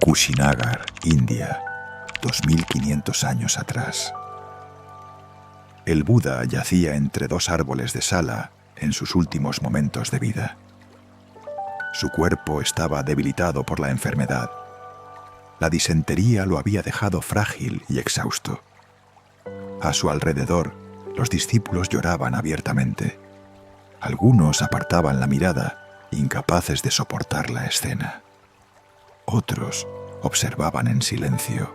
Kushinagar, India, 2500 años atrás. El Buda yacía entre dos árboles de sala en sus últimos momentos de vida. Su cuerpo estaba debilitado por la enfermedad. La disentería lo había dejado frágil y exhausto. A su alrededor, los discípulos lloraban abiertamente. Algunos apartaban la mirada, incapaces de soportar la escena. Otros observaban en silencio,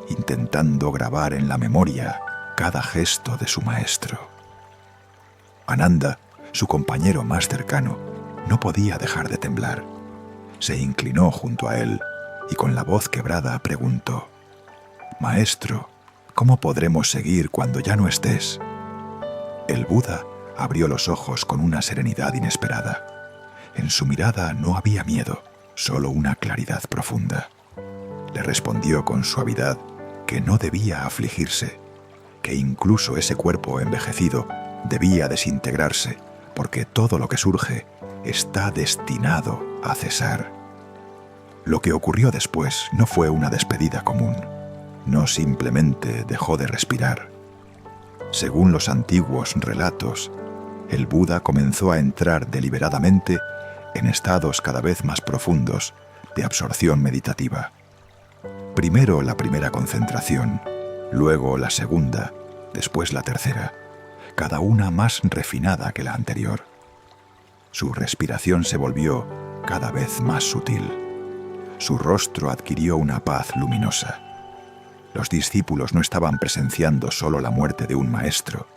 intentando grabar en la memoria cada gesto de su maestro. Ananda, su compañero más cercano, no podía dejar de temblar. Se inclinó junto a él y con la voz quebrada preguntó: «Maestro, ¿cómo podremos seguir cuando ya no estés?» El Buda abrió los ojos con una serenidad inesperada. En su mirada no había miedo, solo una claridad profunda. Le respondió con suavidad que no debía afligirse, que incluso ese cuerpo envejecido debía desintegrarse, porque todo lo que surge está destinado a cesar. Lo que ocurrió después no fue una despedida común, no simplemente dejó de respirar. Según los antiguos relatos, el Buda comenzó a entrar deliberadamente en estados cada vez más profundos de absorción meditativa. Primero la primera concentración, luego la segunda, después la tercera, cada una más refinada que la anterior. Su respiración se volvió cada vez más sutil. Su rostro adquirió una paz luminosa. Los discípulos no estaban presenciando solo la muerte de un maestro,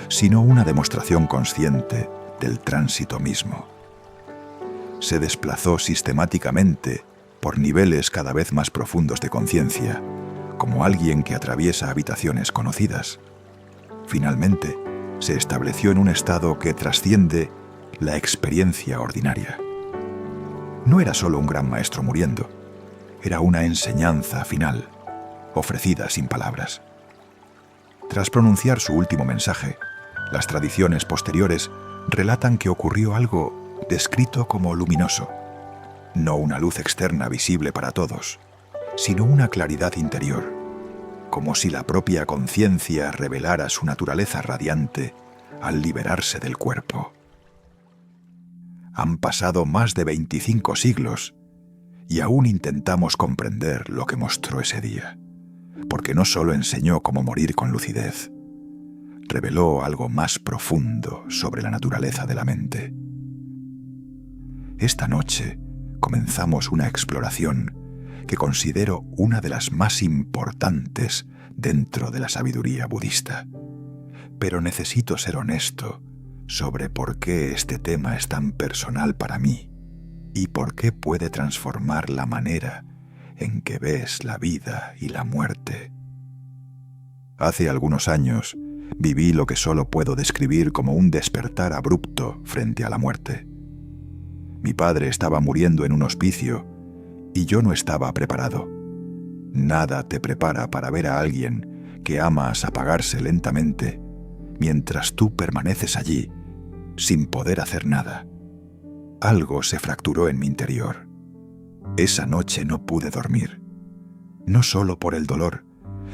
sino una demostración consciente del tránsito mismo. Se desplazó sistemáticamente por niveles cada vez más profundos de conciencia, como alguien que atraviesa habitaciones conocidas. Finalmente, se estableció en un estado que trasciende la experiencia ordinaria. No era solo un gran maestro muriendo, era una enseñanza final, ofrecida sin palabras. Tras pronunciar su último mensaje, las tradiciones posteriores relatan que ocurrió algo descrito como luminoso, no una luz externa visible para todos, sino una claridad interior, como si la propia conciencia revelara su naturaleza radiante al liberarse del cuerpo. Han pasado más de 25 siglos y aún intentamos comprender lo que mostró ese día, porque no solo enseñó cómo morir con lucidez, reveló algo más profundo sobre la naturaleza de la mente. Esta noche comenzamos una exploración que considero una de las más importantes dentro de la sabiduría budista. Pero necesito ser honesto sobre por qué este tema es tan personal para mí y por qué puede transformar la manera en que ves la vida y la muerte. Hace algunos años viví lo que solo puedo describir como un despertar abrupto frente a la muerte. Mi padre estaba muriendo en un hospicio y yo no estaba preparado. Nada te prepara para ver a alguien que amas apagarse lentamente mientras tú permaneces allí sin poder hacer nada. Algo se fracturó en mi interior. Esa noche no pude dormir, no solo por el dolor,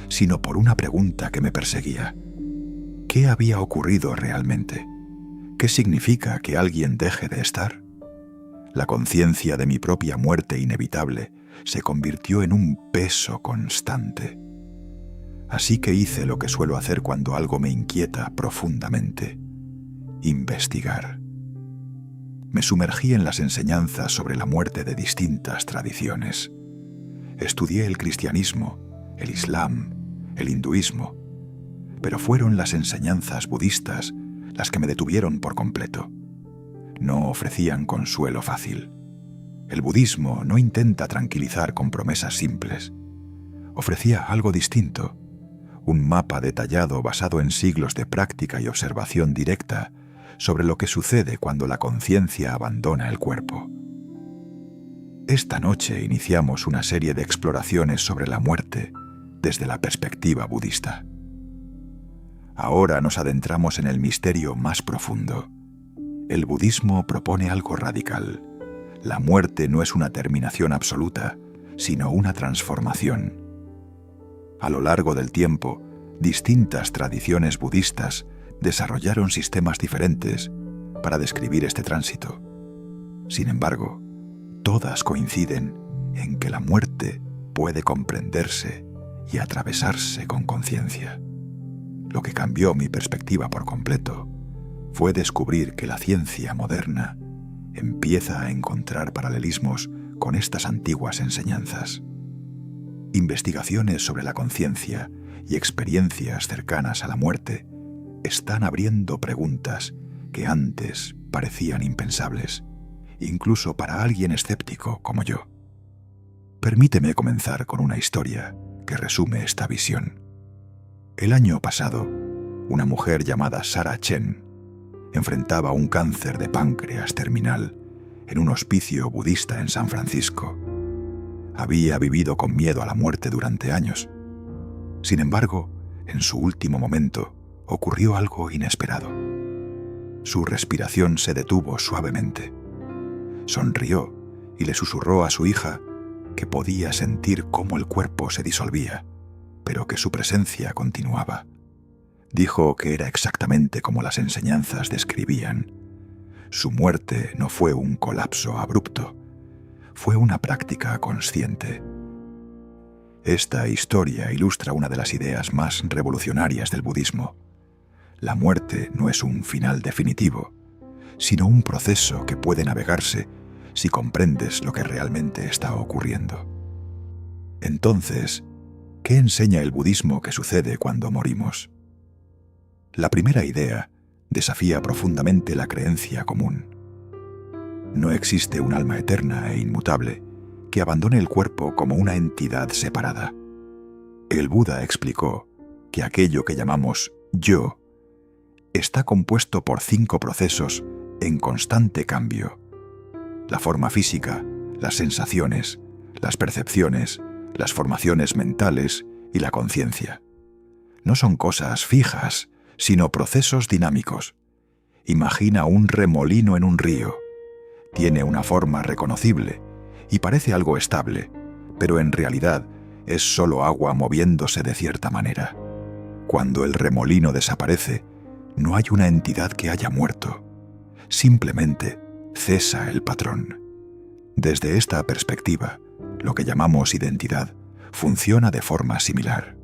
sino por una pregunta que me perseguía. ¿Qué había ocurrido realmente? ¿Qué significa que alguien deje de estar? La conciencia de mi propia muerte inevitable se convirtió en un peso constante. Así que hice lo que suelo hacer cuando algo me inquieta profundamente: investigar. Me sumergí en las enseñanzas sobre la muerte de distintas tradiciones. Estudié el cristianismo, el islam, el hinduismo, pero fueron las enseñanzas budistas las que me detuvieron por completo. No ofrecían consuelo fácil. El budismo no intenta tranquilizar con promesas simples. Ofrecía algo distinto, un mapa detallado basado en siglos de práctica y observación directa sobre lo que sucede cuando la conciencia abandona el cuerpo. Esta noche iniciamos una serie de exploraciones sobre la muerte desde la perspectiva budista. Ahora nos adentramos en el misterio más profundo. El budismo propone algo radical. La muerte no es una terminación absoluta, sino una transformación. A lo largo del tiempo, distintas tradiciones budistas desarrollaron sistemas diferentes para describir este tránsito. Sin embargo, todas coinciden en que la muerte puede comprenderse y atravesarse con conciencia. Lo que cambió mi perspectiva por completo fue descubrir que la ciencia moderna empieza a encontrar paralelismos con estas antiguas enseñanzas. Investigaciones sobre la conciencia y experiencias cercanas a la muerte están abriendo preguntas que antes parecían impensables, incluso para alguien escéptico como yo. Permíteme comenzar con una historia que resume esta visión. El año pasado, una mujer llamada Sarah Chen enfrentaba un cáncer de páncreas terminal en un hospicio budista en San Francisco. Había vivido con miedo a la muerte durante años. Sin embargo, en su último momento ocurrió algo inesperado. Su respiración se detuvo suavemente. Sonrió y le susurró a su hija que podía sentir cómo el cuerpo se disolvía, pero que su presencia continuaba. Dijo que era exactamente como las enseñanzas describían. Su muerte no fue un colapso abrupto, fue una práctica consciente. Esta historia ilustra una de las ideas más revolucionarias del budismo. La muerte no es un final definitivo, sino un proceso que puede navegarse si comprendes lo que realmente está ocurriendo. Entonces, ¿qué enseña el budismo que sucede cuando morimos? La primera idea desafía profundamente la creencia común. No existe un alma eterna e inmutable que abandone el cuerpo como una entidad separada. El Buda explicó que aquello que llamamos yo está compuesto por 5 procesos en constante cambio: la forma física, las sensaciones, las percepciones, las formaciones mentales y la conciencia. No son cosas fijas, sino procesos dinámicos. Imagina un remolino en un río. Tiene una forma reconocible y parece algo estable, pero en realidad es solo agua moviéndose de cierta manera. Cuando el remolino desaparece, no hay una entidad que haya muerto. Simplemente cesa el patrón. Desde esta perspectiva, lo que llamamos identidad funciona de forma similar.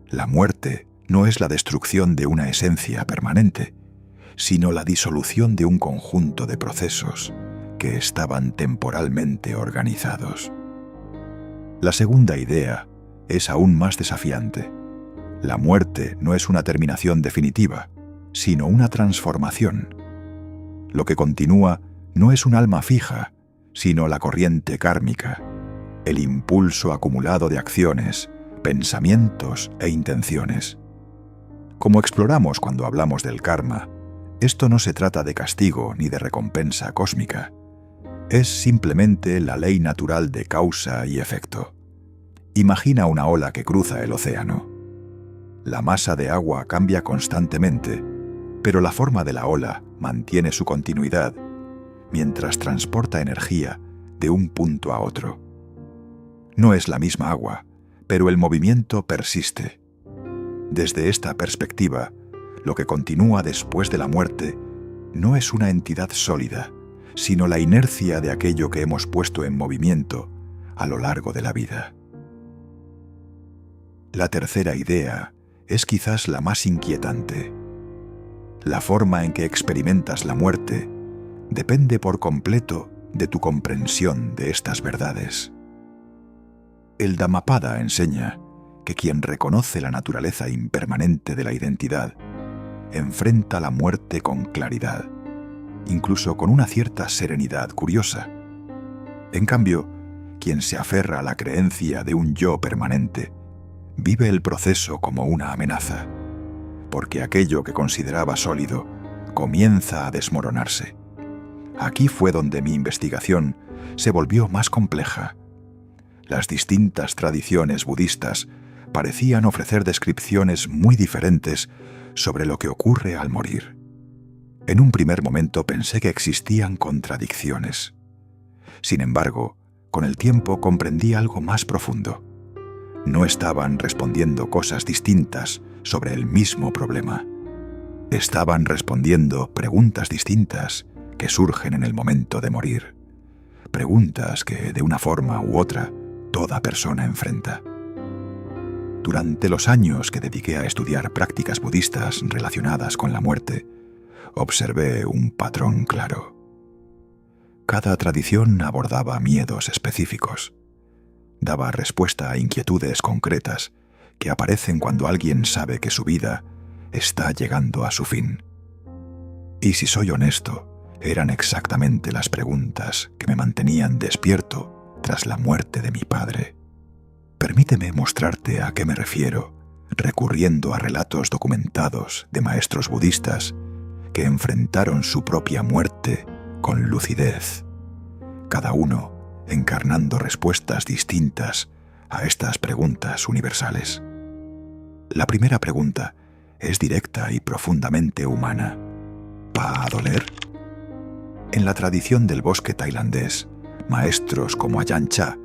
La muerte no es la destrucción de una esencia permanente, sino la disolución de un conjunto de procesos que estaban temporalmente organizados. La segunda idea es aún más desafiante. La muerte no es una terminación definitiva, sino una transformación. Lo que continúa no es un alma fija, sino la corriente kármica, el impulso acumulado de acciones, pensamientos e intenciones. Como exploramos cuando hablamos del karma, esto no se trata de castigo ni de recompensa cósmica. Es simplemente la ley natural de causa y efecto. Imagina una ola que cruza el océano. La masa de agua cambia constantemente, pero la forma de la ola mantiene su continuidad mientras transporta energía de un punto a otro. No es la misma agua, pero el movimiento persiste. Desde esta perspectiva, lo que continúa después de la muerte no es una entidad sólida, sino la inercia de aquello que hemos puesto en movimiento a lo largo de la vida. La tercera idea es quizás la más inquietante. La forma en que experimentas la muerte depende por completo de tu comprensión de estas verdades. El Dhammapada enseña que quien reconoce la naturaleza impermanente de la identidad enfrenta la muerte con claridad, incluso con una cierta serenidad curiosa. En cambio, quien se aferra a la creencia de un yo permanente vive el proceso como una amenaza, porque aquello que consideraba sólido comienza a desmoronarse. Aquí fue donde mi investigación se volvió más compleja. Las distintas tradiciones budistas parecían ofrecer descripciones muy diferentes sobre lo que ocurre al morir. En un primer momento pensé que existían contradicciones. Sin embargo, con el tiempo comprendí algo más profundo. No estaban respondiendo cosas distintas sobre el mismo problema. Estaban respondiendo preguntas distintas que surgen en el momento de morir. Preguntas que, de una forma u otra, toda persona enfrenta. Durante los años que dediqué a estudiar prácticas budistas relacionadas con la muerte, observé un patrón claro. Cada tradición abordaba miedos específicos. Daba respuesta a inquietudes concretas que aparecen cuando alguien sabe que su vida está llegando a su fin. Y si soy honesto, eran exactamente las preguntas que me mantenían despierto tras la muerte de mi padre. Permíteme mostrarte a qué me refiero, recurriendo a relatos documentados de maestros budistas que enfrentaron su propia muerte con lucidez, cada uno encarnando respuestas distintas a estas preguntas universales. La primera pregunta es directa y profundamente humana. ¿Va a doler? En la tradición del bosque tailandés, maestros como Ajahn Chah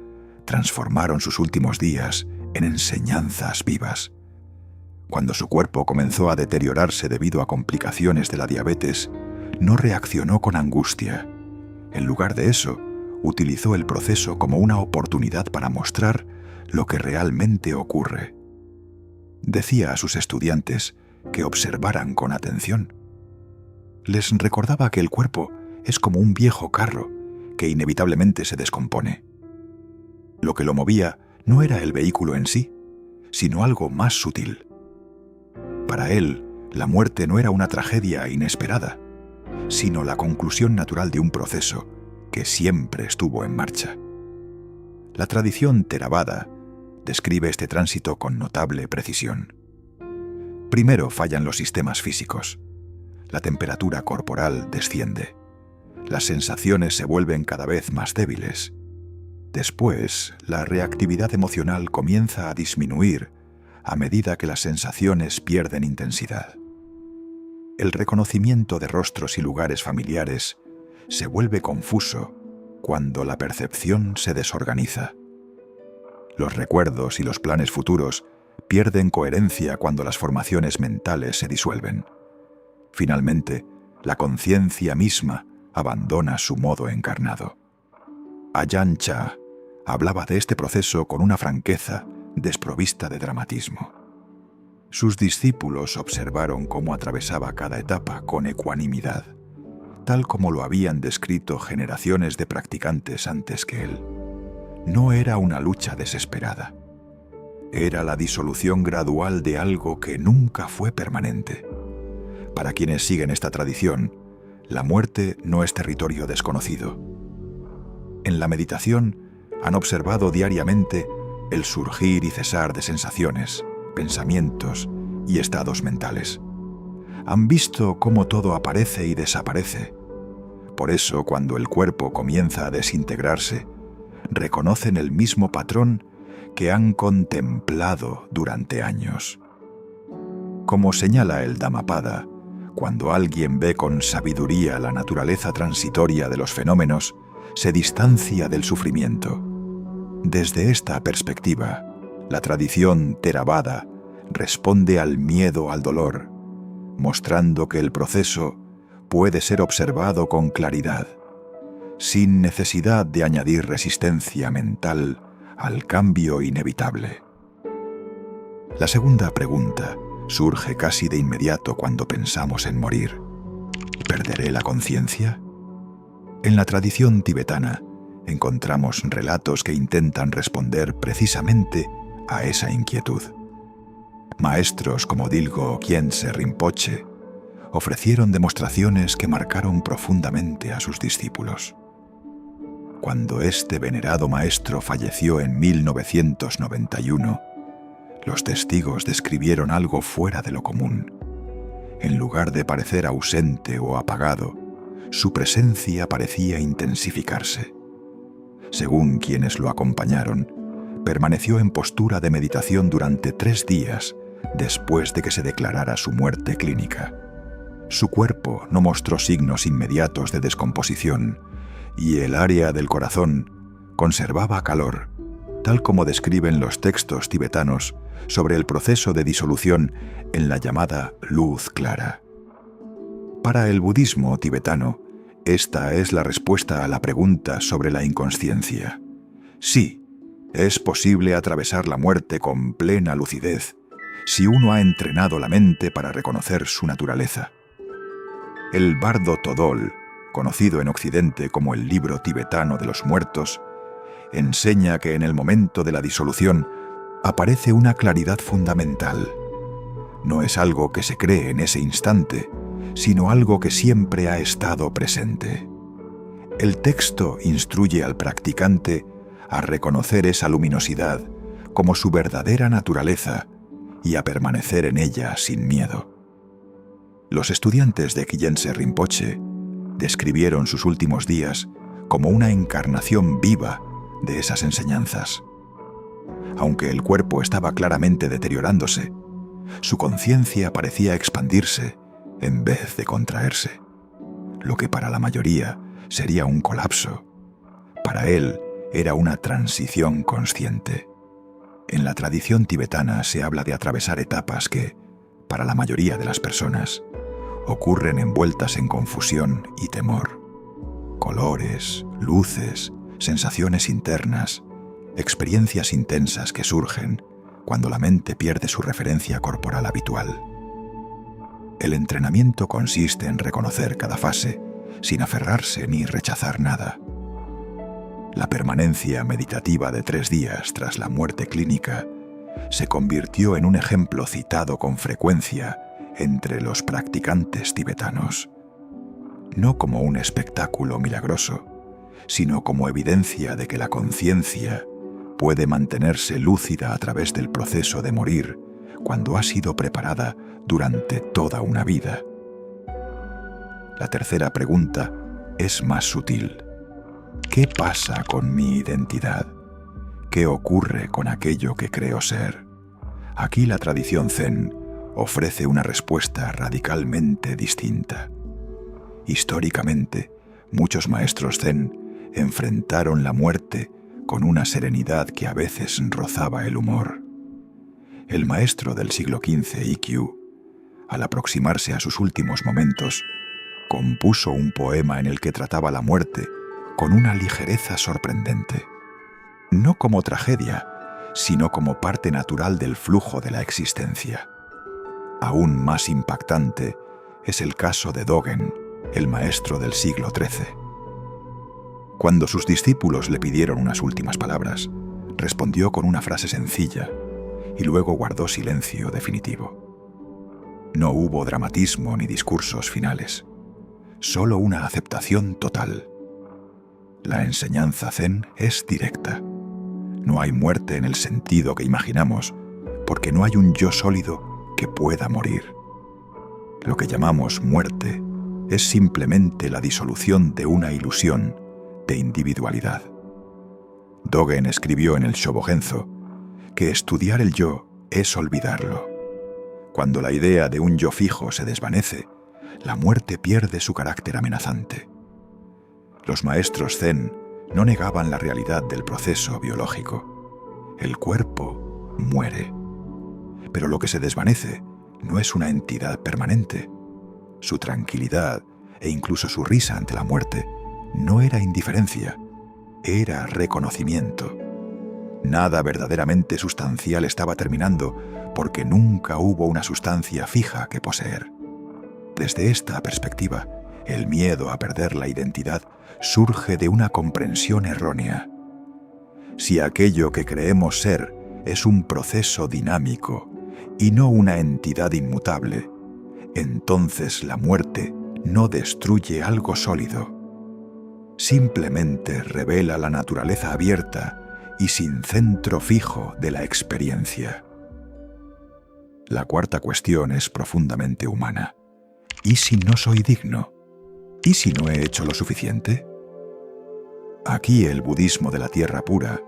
transformaron sus últimos días en enseñanzas vivas. Cuando su cuerpo comenzó a deteriorarse debido a complicaciones de la diabetes, no reaccionó con angustia. En lugar de eso, utilizó el proceso como una oportunidad para mostrar lo que realmente ocurre. Decía a sus estudiantes que observaran con atención. Les recordaba que el cuerpo es como un viejo carro que inevitablemente se descompone. Lo que lo movía no era el vehículo en sí, sino algo más sutil. Para él, la muerte no era una tragedia inesperada, sino la conclusión natural de un proceso que siempre estuvo en marcha. La tradición Theravada describe este tránsito con notable precisión. Primero fallan los sistemas físicos. La temperatura corporal desciende. Las sensaciones se vuelven cada vez más débiles. Después, la reactividad emocional comienza a disminuir a medida que las sensaciones pierden intensidad. El reconocimiento de rostros y lugares familiares se vuelve confuso cuando la percepción se desorganiza. Los recuerdos y los planes futuros pierden coherencia cuando las formaciones mentales se disuelven. Finalmente, la conciencia misma abandona su modo encarnado. Ajahn Chah hablaba de este proceso con una franqueza desprovista de dramatismo. Sus discípulos observaron cómo atravesaba cada etapa con ecuanimidad, tal como lo habían descrito generaciones de practicantes antes que él. No era una lucha desesperada. Era la disolución gradual de algo que nunca fue permanente. Para quienes siguen esta tradición, la muerte no es territorio desconocido. En la meditación han observado diariamente el surgir y cesar de sensaciones, pensamientos y estados mentales. Han visto cómo todo aparece y desaparece. Por eso, cuando el cuerpo comienza a desintegrarse, reconocen el mismo patrón que han contemplado durante años. Como señala el Dhammapada, cuando alguien ve con sabiduría la naturaleza transitoria de los fenómenos, se distancia del sufrimiento. Desde esta perspectiva, la tradición Theravada responde al miedo al dolor, mostrando que el proceso puede ser observado con claridad, sin necesidad de añadir resistencia mental al cambio inevitable. La segunda pregunta surge casi de inmediato cuando pensamos en morir. ¿Perderé la conciencia? En la tradición tibetana encontramos relatos que intentan responder precisamente a esa inquietud. Maestros como Dilgo Khyentse Rinpoche ofrecieron demostraciones que marcaron profundamente a sus discípulos. Cuando este venerado maestro falleció en 1991, los testigos describieron algo fuera de lo común. En lugar de parecer ausente o apagado, su presencia parecía intensificarse. Según quienes lo acompañaron, permaneció en postura de meditación durante 3 días después de que se declarara su muerte clínica. Su cuerpo no mostró signos inmediatos de descomposición y el área del corazón conservaba calor, tal como describen los textos tibetanos sobre el proceso de disolución en la llamada luz clara. Para el budismo tibetano, esta es la respuesta a la pregunta sobre la inconsciencia. Sí, es posible atravesar la muerte con plena lucidez si uno ha entrenado la mente para reconocer su naturaleza. El Bardo Todol, conocido en Occidente como el libro tibetano de los muertos, enseña que en el momento de la disolución aparece una claridad fundamental. No es algo que se cree en ese instante, sino algo que siempre ha estado presente. El texto instruye al practicante a reconocer esa luminosidad como su verdadera naturaleza y a permanecer en ella sin miedo. Los estudiantes de Kyentse Rinpoche describieron sus últimos días como una encarnación viva de esas enseñanzas. Aunque el cuerpo estaba claramente deteriorándose, su conciencia parecía expandirse en vez de contraerse, lo que para la mayoría sería un colapso. Para él era una transición consciente. En la tradición tibetana se habla de atravesar etapas que, para la mayoría de las personas, ocurren envueltas en confusión y temor. Colores, luces, sensaciones internas, experiencias intensas que surgen cuando la mente pierde su referencia corporal habitual. El entrenamiento consiste en reconocer cada fase sin aferrarse ni rechazar nada. La permanencia meditativa de 3 días tras la muerte clínica se convirtió en un ejemplo citado con frecuencia entre los practicantes tibetanos, no como un espectáculo milagroso, sino como evidencia de que la conciencia puede mantenerse lúcida a través del proceso de morir cuando ha sido preparada durante toda una vida. La tercera pregunta es más sutil. ¿Qué pasa con mi identidad? ¿Qué ocurre con aquello que creo ser? Aquí la tradición Zen ofrece una respuesta radicalmente distinta. Históricamente, muchos maestros Zen enfrentaron la muerte con una serenidad que a veces rozaba el humor. El maestro del siglo XV, Ikkyu, al aproximarse a sus últimos momentos, compuso un poema en el que trataba la muerte con una ligereza sorprendente. No como tragedia, sino como parte natural del flujo de la existencia. Aún más impactante es el caso de Dogen, el maestro del siglo XIII. Cuando sus discípulos le pidieron unas últimas palabras, respondió con una frase sencilla y luego guardó silencio definitivo. No hubo dramatismo ni discursos finales, solo una aceptación total. La enseñanza Zen es directa. No hay muerte en el sentido que imaginamos, porque no hay un yo sólido que pueda morir. Lo que llamamos muerte es simplemente la disolución de una ilusión de individualidad. Dogen escribió en el Shobogenzo que estudiar el yo es olvidarlo. Cuando la idea de un yo fijo se desvanece, la muerte pierde su carácter amenazante. Los maestros Zen no negaban la realidad del proceso biológico. El cuerpo muere. Pero lo que se desvanece no es una entidad permanente. Su tranquilidad e incluso su risa ante la muerte no era indiferencia, era reconocimiento. Nada verdaderamente sustancial estaba terminando porque nunca hubo una sustancia fija que poseer. Desde esta perspectiva, el miedo a perder la identidad surge de una comprensión errónea. Si aquello que creemos ser es un proceso dinámico y no una entidad inmutable, entonces la muerte no destruye algo sólido. Simplemente revela la naturaleza abierta y sin centro fijo de la experiencia. La cuarta cuestión es profundamente humana. ¿Y si no soy digno? ¿Y si no he hecho lo suficiente? Aquí el budismo de la tierra pura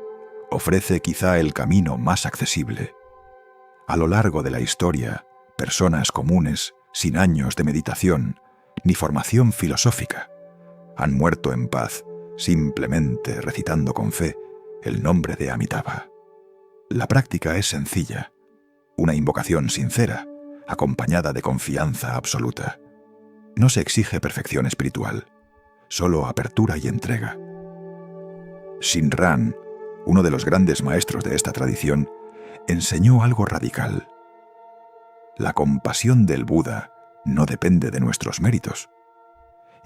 ofrece quizá el camino más accesible. A lo largo de la historia, personas comunes, sin años de meditación ni formación filosófica, han muerto en paz, simplemente recitando con fe el nombre de Amitabha. La práctica es sencilla, una invocación sincera, acompañada de confianza absoluta. No se exige perfección espiritual, solo apertura y entrega. Shinran, uno de los grandes maestros de esta tradición, enseñó algo radical. La compasión del Buda no depende de nuestros méritos.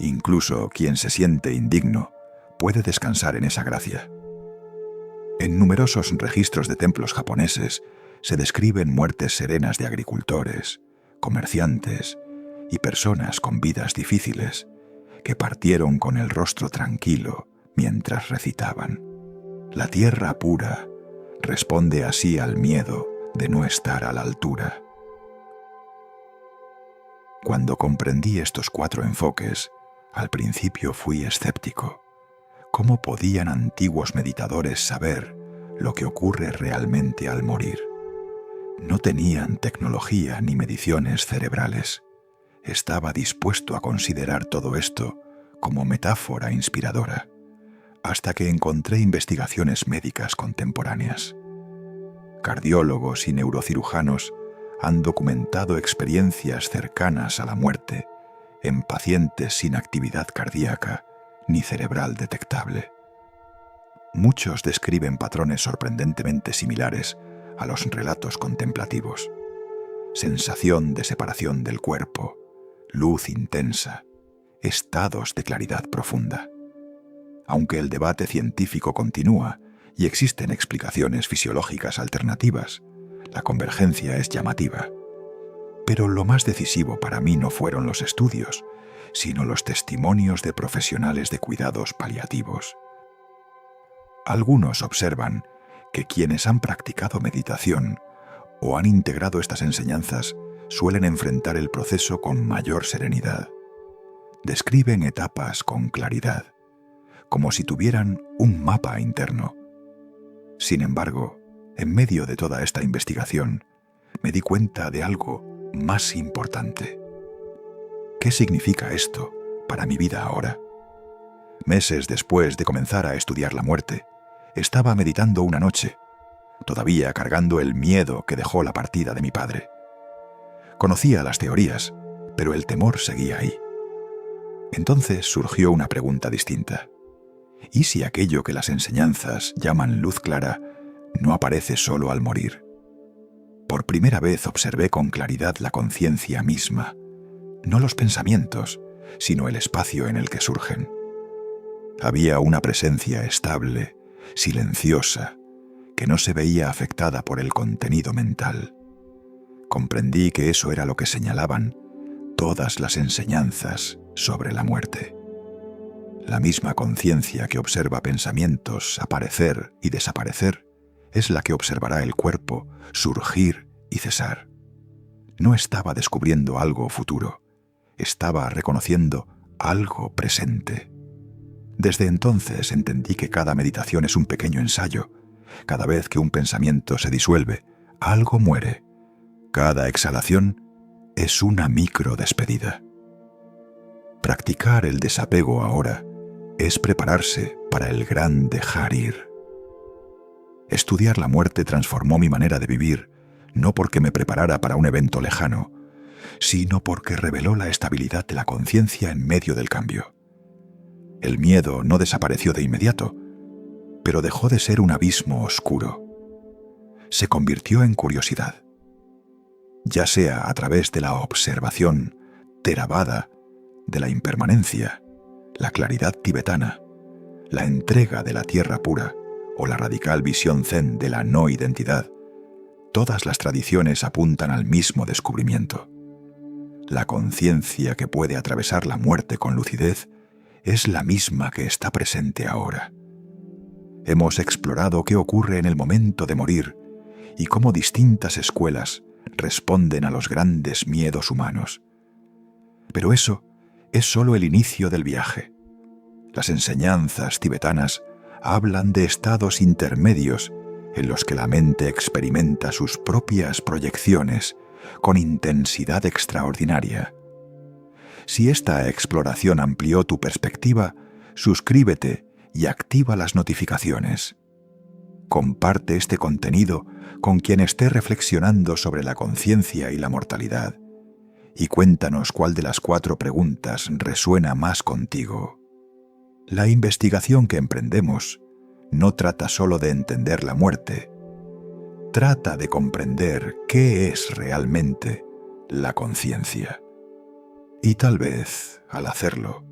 Incluso quien se siente indigno puede descansar en esa gracia. En numerosos registros de templos japoneses se describen muertes serenas de agricultores, comerciantes y personas con vidas difíciles que partieron con el rostro tranquilo mientras recitaban. La tierra pura responde así al miedo de no estar a la altura. Cuando comprendí estos 4 enfoques, al principio fui escéptico. ¿Cómo podían antiguos meditadores saber lo que ocurre realmente al morir? No tenían tecnología ni mediciones cerebrales. Estaba dispuesto a considerar todo esto como metáfora inspiradora, hasta que encontré investigaciones médicas contemporáneas. Cardiólogos y neurocirujanos han documentado experiencias cercanas a la muerte en pacientes sin actividad cardíaca ni cerebral detectable. Muchos describen patrones sorprendentemente similares a los relatos contemplativos. Sensación de separación del cuerpo, luz intensa, estados de claridad profunda. Aunque el debate científico continúa y existen explicaciones fisiológicas alternativas, la convergencia es llamativa. Pero lo más decisivo para mí no fueron los estudios, sino los testimonios de profesionales de cuidados paliativos. Algunos observan que quienes han practicado meditación o han integrado estas enseñanzas suelen enfrentar el proceso con mayor serenidad. Describen etapas con claridad, como si tuvieran un mapa interno. Sin embargo, en medio de toda esta investigación, me di cuenta de algo más importante. ¿Qué significa esto para mi vida ahora? Meses después de comenzar a estudiar la muerte, estaba meditando una noche, todavía cargando el miedo que dejó la partida de mi padre. Conocía las teorías, pero el temor seguía ahí. Entonces surgió una pregunta distinta. ¿Y si aquello que las enseñanzas llaman luz clara no aparece solo al morir? Por primera vez observé con claridad la conciencia misma, no los pensamientos, sino el espacio en el que surgen. Había una presencia estable, silenciosa, que no se veía afectada por el contenido mental. Comprendí que eso era lo que señalaban todas las enseñanzas sobre la muerte. La misma conciencia que observa pensamientos aparecer y desaparecer es la que observará el cuerpo surgir y cesar. No estaba descubriendo algo futuro, estaba reconociendo algo presente. Desde entonces entendí que cada meditación es un pequeño ensayo. Cada vez que un pensamiento se disuelve, algo muere. Cada exhalación es una micro despedida. Practicar el desapego ahora es prepararse para el gran dejar ir. Estudiar la muerte transformó mi manera de vivir, no porque me preparara para un evento lejano, sino porque reveló la estabilidad de la conciencia en medio del cambio. El miedo no desapareció de inmediato, pero dejó de ser un abismo oscuro. Se convirtió en curiosidad. Ya sea a través de la observación Theravada de la impermanencia, la claridad tibetana, la entrega de la tierra pura o la radical visión zen de la no identidad, todas las tradiciones apuntan al mismo descubrimiento. La conciencia que puede atravesar la muerte con lucidez es la misma que está presente ahora. Hemos explorado qué ocurre en el momento de morir y cómo distintas escuelas responden a los grandes miedos humanos. Pero eso es solo el inicio del viaje. Las enseñanzas tibetanas hablan de estados intermedios en los que la mente experimenta sus propias proyecciones con intensidad extraordinaria. Si esta exploración amplió tu perspectiva, suscríbete y activa las notificaciones. Comparte este contenido con quien esté reflexionando sobre la conciencia y la mortalidad, y cuéntanos cuál de las 4 preguntas resuena más contigo. La investigación que emprendemos no trata solo de entender la muerte, trata de comprender qué es realmente la conciencia. Y tal vez, al hacerlo,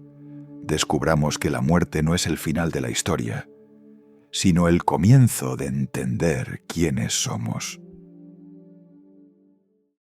descubramos que la muerte no es el final de la historia, sino el comienzo de entender quiénes somos.